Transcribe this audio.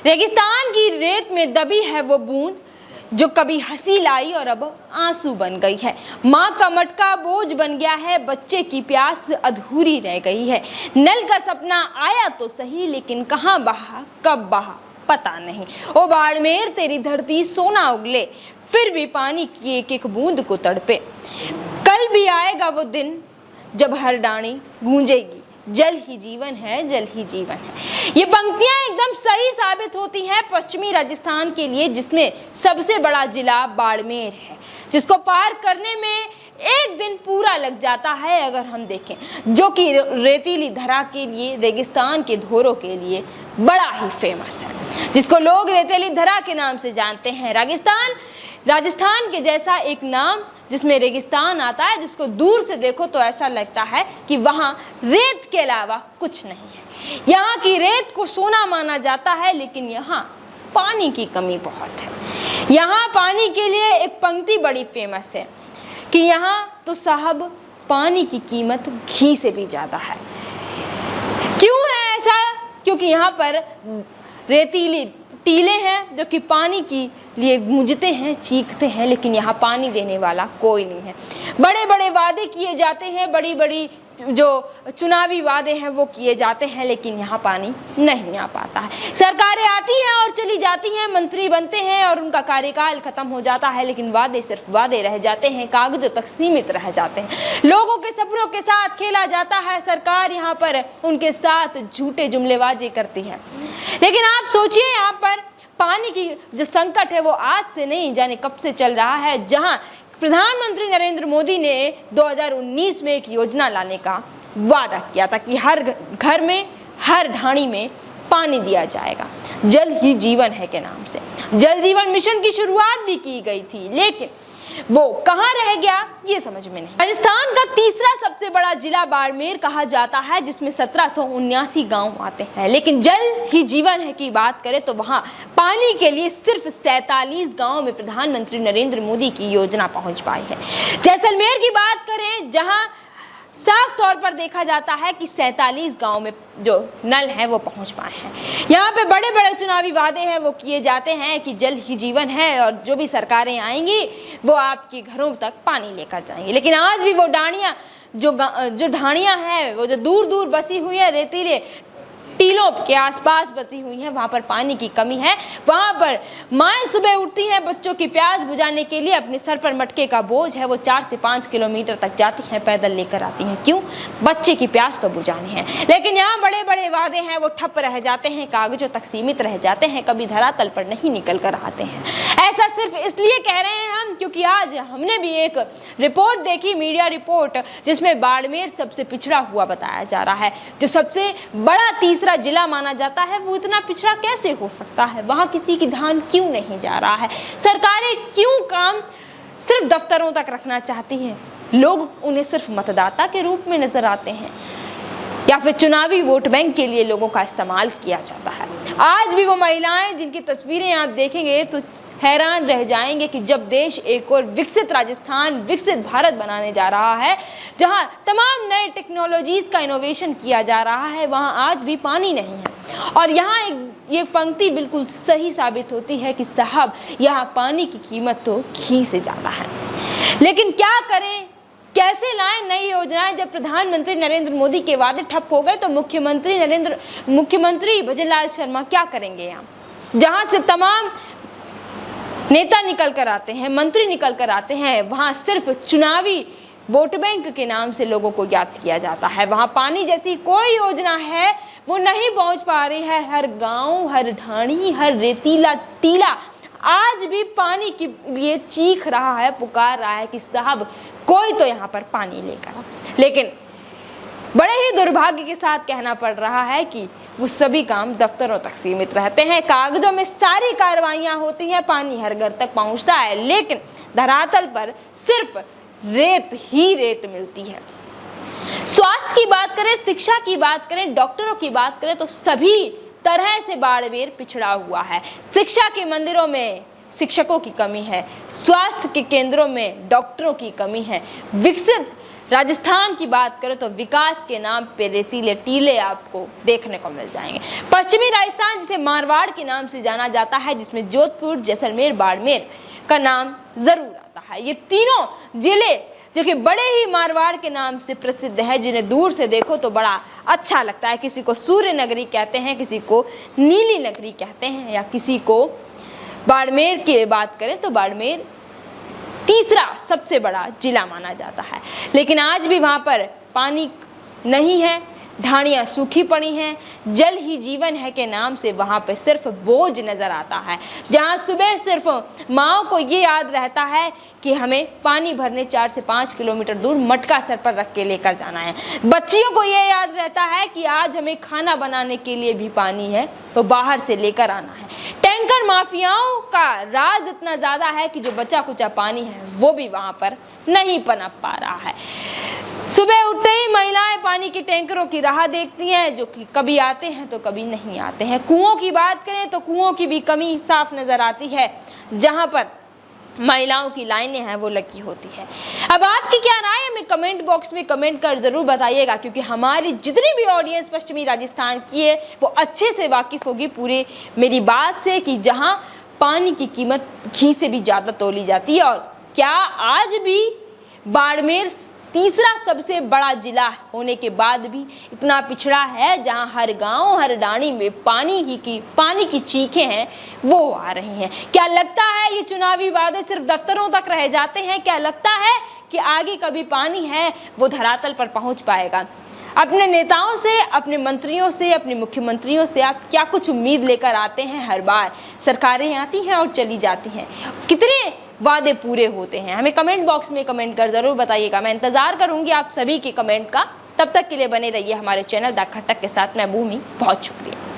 रेगिस्तान की रेत में दबी है वो बूंद जो कभी हंसी लाई और अब आंसू बन गई है। माँ का मटका बोझ बन गया है, बच्चे की प्यास अधूरी रह गई है। नल का सपना आया तो सही, लेकिन कहाँ बहा कब बहा पता नहीं। ओ बाड़मेर तेरी धरती सोना उगले, फिर भी पानी की एक एक बूंद को तड़पे। कल भी आएगा वो दिन जब हर डाणी गूंजेगी, जल ही जीवन है, जल ही जीवन है। ये पंक्तियां एकदम सही साबित होती हैं पश्चिमी राजस्थान के लिए, जिसमें सबसे बड़ा जिला बाड़मेर है, जिसको पार करने में एक दिन पूरा लग जाता है अगर हम देखें, जो कि रेतीली धरा के लिए, रेगिस्तान के धोरों के लिए बड़ा ही फेमस है, जिसको लोग रेतीली धरा के नाम से जानते हैं। राजस्थान के जैसा एक नाम जिसमें रेगिस्तान आता है, जिसको दूर से देखो तो ऐसा लगता है कि वहाँ रेत के अलावा कुछ नहीं है। यहाँ की रेत को सोना माना जाता है, लेकिन यहाँ पानी की कमी बहुत है। यहाँ पानी के लिए एक पंक्ति बड़ी फेमस है कि यहाँ तो साहब पानी की कीमत घी से भी ज़्यादा है। क्यों है ऐसा? क्योंकि यहाँ पर रेतीली टीले हैं जो कि पानी की लिए गूंजते हैं, चीखते हैं, लेकिन यहाँ पानी देने वाला कोई नहीं है। बड़े बड़े वादे किए जाते हैं, बड़ी बड़ी जो चुनावी वादे हैं वो किए जाते हैं, लेकिन यहाँ पानी नहीं आ पाता है। सरकारें आती हैं और चली जाती हैं, मंत्री बनते हैं और उनका कार्यकाल खत्म हो जाता है, लेकिन वादे सिर्फ वादे रह जाते हैं, कागजों तक सीमित रह जाते हैं। लोगों के सपनों के साथ खेला जाता है, सरकार यहाँ पर उनके साथ झूठे जुमलेबाजी करती है। लेकिन आप सोचिए, यहाँ पर पानी की जो संकट है वो आज से नहीं जाने कब से चल रहा है, जहां प्रधानमंत्री नरेंद्र मोदी ने 2019 में एक योजना लाने का वादा किया था कि हर घर में, हर ढाणी में पानी दिया जाएगा, जल ही जीवन है के नाम से। जल जीवन मिशन की शुरुआत भी की गई थी, लेकिन वो कहाँ रह गया ये समझ में नहीं। राजस्थान का तीसरा सबसे बड़ा जिला बाड़मेर कहा जाता है, जिसमें 1779 गांव आते हैं, लेकिन जल ही जीवन है की बात करें तो वहां पानी के लिए सिर्फ 47 गांव में प्रधानमंत्री नरेंद्र मोदी की योजना पहुंच पाई है। जैसलमेर की बात करें, जहां साफ तौर पर देखा जाता है कि 47 गांव में जो नल है वो पहुंच पाए हैं। यहाँ पे बड़े बड़े चुनावी वादे हैं वो किए जाते हैं कि जल ही जीवन है और जो भी सरकारें आएंगी वो आपके घरों तक पानी लेकर जाएंगी, लेकिन आज भी वो डाणियाँ जो ढाणियाँ हैं वो जो दूर दूर बसी हुई है, रेतीले टीलों के आसपास बसी हुई हैं, वहाँ पर पानी की कमी है। वहाँ पर माएँ सुबह उठती हैं बच्चों की प्यास बुझाने के लिए, अपने सर पर मटके का बोझ है वो 4 से 5 किलोमीटर तक जाती हैं, पैदल लेकर आती हैं। क्यों? बच्चे की प्यास तो बुझानी है। लेकिन यहाँ बड़े बड़े वादे हैं वो ठप रह जाते हैं, कागजों तक सीमित रह जाते हैं, कभी धरातल पर नहीं निकल कर आते हैं। ऐसा सिर्फ इसलिए कह रहे हैं हम क्योंकि आज हमने भी एक रिपोर्ट देखी, मीडिया रिपोर्ट, जिसमें बाड़मेर सबसे पिछड़ा हुआ बताया जा रहा है। जो सबसे बड़ा तीसरा जिला माना जाता है वो इतना पिछड़ा कैसे हो सकता है? वहां किसी की ध्यान क्यों नहीं जा रहा है? सरकारें क्यों काम सिर्फ दफ्तरों तक रखना चाहती हैं? लोग उन्हें सिर्फ मतदाता के रूप में नजर आते हैं या फिर चुनावी वोट बैंक के लिए लोगों का इस्तेमाल किया जाता है। आज भी वो महिलाएं जिनकी तस्वीरें आप देखेंगे तो हैरान रह जाएंगे कि जब देश एक और विकसित राजस्थान, विकसित भारत बनाने जा रहा है, जहां तमाम नए टेक्नोलॉजीज का इनोवेशन किया जा रहा है, वहां आज भी पानी नहीं है। और यहाँ ये पंक्ति बिल्कुल सही साबित होती है कि साहब यहाँ पानी की कीमत तो घी से ज़्यादा है। लेकिन क्या करें, कैसे लाएं नई योजनाएं जब प्रधानमंत्री नरेंद्र मोदी के वादे ठप हो गए? तो मुख्यमंत्री भजनलाल शर्मा क्या करेंगे? यहाँ जहाँ से तमाम नेता निकल कर आते हैं, मंत्री निकल कर आते हैं, वहाँ सिर्फ चुनावी वोट बैंक के नाम से लोगों को याद किया जाता है। वहाँ पानी जैसी कोई योजना है वो नहीं पहुँच पा रही है। हर गांव, हर ढाणी, हर रेतीला टीला आज भी पानी के लिए चीख रहा है, पुकार रहा है कि साहब कोई तो यहाँ पर पानी लेकर आ। लेकिन बड़े ही दुर्भाग्य के साथ कहना पड़ रहा है कि वो सभी काम दफ्तरों तक सीमित रहते हैं, कागजों में सारी कार्रवाइयाँ होती हैं, पानी हर घर तक पहुँचता है, लेकिन धरातल पर सिर्फ रेत ही रेत मिलती है। स्वास्थ्य की बात करें, शिक्षा की बात करें, डॉक्टरों की बात करें तो सभी तरह से बाड़मेर पिछड़ा हुआ है। शिक्षा के मंदिरों में शिक्षकों की कमी है, स्वास्थ्य के केंद्रों में डॉक्टरों की कमी है, विकसित राजस्थान की बात करें तो विकास के नाम पे रेतीले टीले आपको देखने को मिल जाएंगे। पश्चिमी राजस्थान जिसे मारवाड़ के नाम से जाना जाता है, जिसमें जोधपुर, जैसलमेर, बाड़मेर का नाम जरूर आता है। ये तीनों जिले जो कि बड़े ही मारवाड़ के नाम से प्रसिद्ध है, जिन्हें दूर से देखो तो बड़ा अच्छा लगता है। किसी को सूर्य नगरी कहते हैं, किसी को नीली नगरी कहते हैं, या किसी को बाड़मेर की बात करें तो बाड़मेर तीसरा सबसे बड़ा जिला माना जाता है। लेकिन आज भी वहाँ पर पानी नहीं है, ढाणियाँ सूखी पड़ी हैं, जल ही जीवन है के नाम से वहाँ पे सिर्फ बोझ नज़र आता है। जहाँ सुबह सिर्फ माओ को ये याद रहता है कि हमें पानी भरने 4 से 5 किलोमीटर दूर मटका सर पर रख के लेकर जाना है। बच्चियों को ये याद रहता है कि आज हमें खाना बनाने के लिए भी पानी है तो बाहर से लेकर आना है। टैंकर माफियाओं का राज इतना ज़्यादा है कि जो बचा कुचा पानी है वो भी वहाँ पर नहीं पनप पा रहा है। सुबह उठते ही महिलाएं पानी के टैंकरों की राह देखती हैं, जो कि कभी आते हैं तो कभी नहीं आते हैं। कुओं की बात करें तो कुओं की भी कमी साफ नज़र आती है, जहाँ पर महिलाओं की लाइनें हैं वो लगी होती है। अब आपकी क्या राय है, हमें कमेंट बॉक्स में कमेंट कर ज़रूर बताइएगा, क्योंकि हमारी जितनी भी ऑडियंस पश्चिमी राजस्थान की है वो अच्छे से वाकिफ़ होगी पूरे मेरी बात से कि जहाँ पानी की कीमत घी से भी ज़्यादा तोली जाती है। और क्या आज भी बाड़मेर तीसरा सबसे बड़ा जिला होने के बाद भी इतना पिछड़ा है, जहां हर गांव हर डाणी में पानी की चीखें हैं वो आ रही हैं। क्या लगता है ये चुनावी वादे सिर्फ दफ्तरों तक रह जाते हैं? क्या लगता है कि आगे कभी पानी है वो धरातल पर पहुंच पाएगा? अपने नेताओं से, अपने मंत्रियों से, अपने मुख्यमंत्रियों से आप क्या कुछ उम्मीद लेकर आते हैं? हर बार सरकारें आती हैं और चली जाती हैं, कितने वादे पूरे होते हैं? हमें कमेंट बॉक्स में कमेंट कर ज़रूर बताइएगा। मैं इंतज़ार करूंगी आप सभी के कमेंट का। तब तक के लिए बने रहिए हमारे चैनल द खटक के साथ। मैं भूमि, बहुत शुक्रिया।